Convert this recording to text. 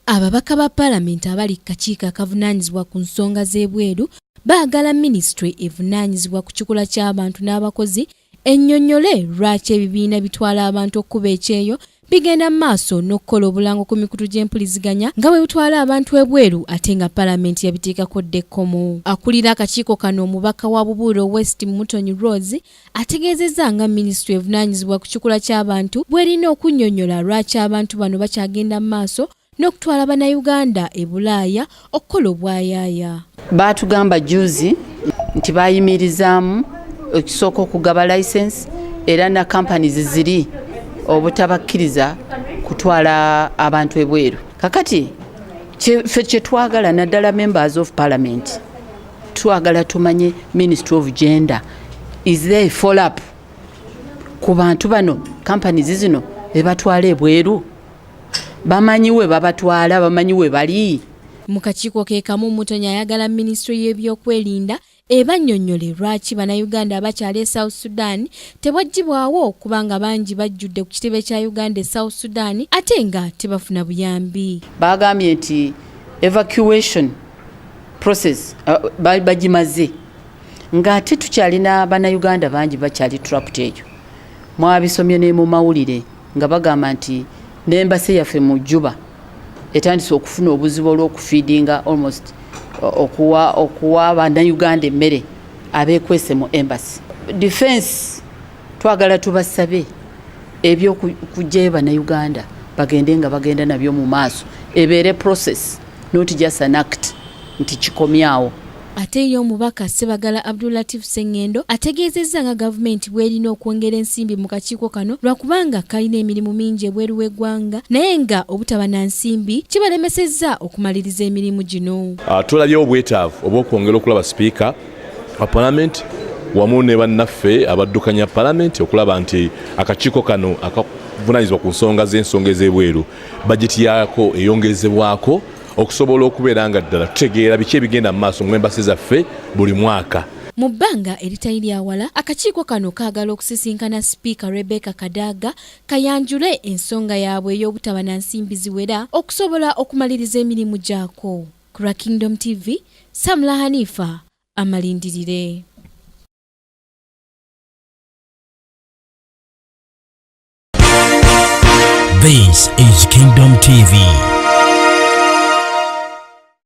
Ababaka ba Paalamenti abali kakiiko akavunaanyizibwa ku nsonga z'ebweru baagala minisitule evunaanyizibwa ku kikula ky'abantu n'abakozi ennyonnyole lwaki ebibiina bitwala abantu okkuba ekyeyo bigenda mu maaso n'okukola obulango ku mikutu gy'empuliziganya nga bwe bitwala abantu ebweru ate nga Paalamenti yabiteekako ddekomo. Akulira akakiiko kano omubaka wa Bubuulo West Mutonyi Rose ategeezezza nga minisitule evunaanyizibwa ku kikula ky'abantu bw'erina okunnyonnyola lwaki abantu bano bakyagenda mu maaso n'okutwala bannayuganda e Bulaaya okukola obwayaaya. Baatugamba juzi nti baayimirizaamu ekisooka okugaba license era na companies ziri obutabakkiriza kutwala abantu ebweru. Kakati ffe kye twagala naddala members of parliament twagala tumanye Ministry of Gender is there a follow up ku bantu bano companies zino ebatwala ebweru, bamanyiwe babatwala, bamanyiwe bali. Mu kakiiko ke kamu Mutonyi ayagala minisitule y'ebyokwerinda ebannyonnyole lwaki bannayuganda abakyali e South Sudan tebaggyibwawo kubanga bangi bajjudde ku kitebe kya Uganda e South Sudan ate nga tebafuna buyambi. Bagambye nti evacuation process bagimaze nga ate tukyalina bannayuganda bangi bakyali trapped eyo. Mwabisomye ne mu mawulire nga bagamba nti n'embase yaffe mu Juba etandise okufuna obuzibu olw'okufiidinga almost okuwa bannayuganda emmere abeekwese mu embassy. Defense twagala tubasabe ebyokujjayo bannayuganda bagende nga bagenda nabyo mu maaso ebeere process not just an act nti kikomyawo. Ate ye omubaka Ssebagala Abdulatif Sengendo ategeezezza nga gavumenti bw'erina okwongera ensimbi mu kakiiko kano lwakubanga kalina emirimu mingi ebweru w'eggwanga naye nga obutaba na nsimbi kibalemesezza okumaliriza emirimu gino. Tulabye obwetaavu obw'okwongera okulaba sipiika wa Paalamenti wamu ne bannaffe abaddukanya Paalamenti okulaba nti akakiiko kano akavunaanyizibwa ku nsonga ez'ebweru bajeti yaako eyongezebwako okusobola okubeera nga ddala tutegeera biki ebigenda mu maaso mu embasi zaffe buli mwaka. Mu bbanga eritali lya wala akakiiko kano kaagala okusisinkana sipiika Rebecca Kadaga kayanjule ensonga yaabwe ey'obutaba na nsimbi ziwera okusobola okumaliriza emirimu gyako. Ku Kingdom TV, Samla Hanifa amalindirire. This is Kingdom TV.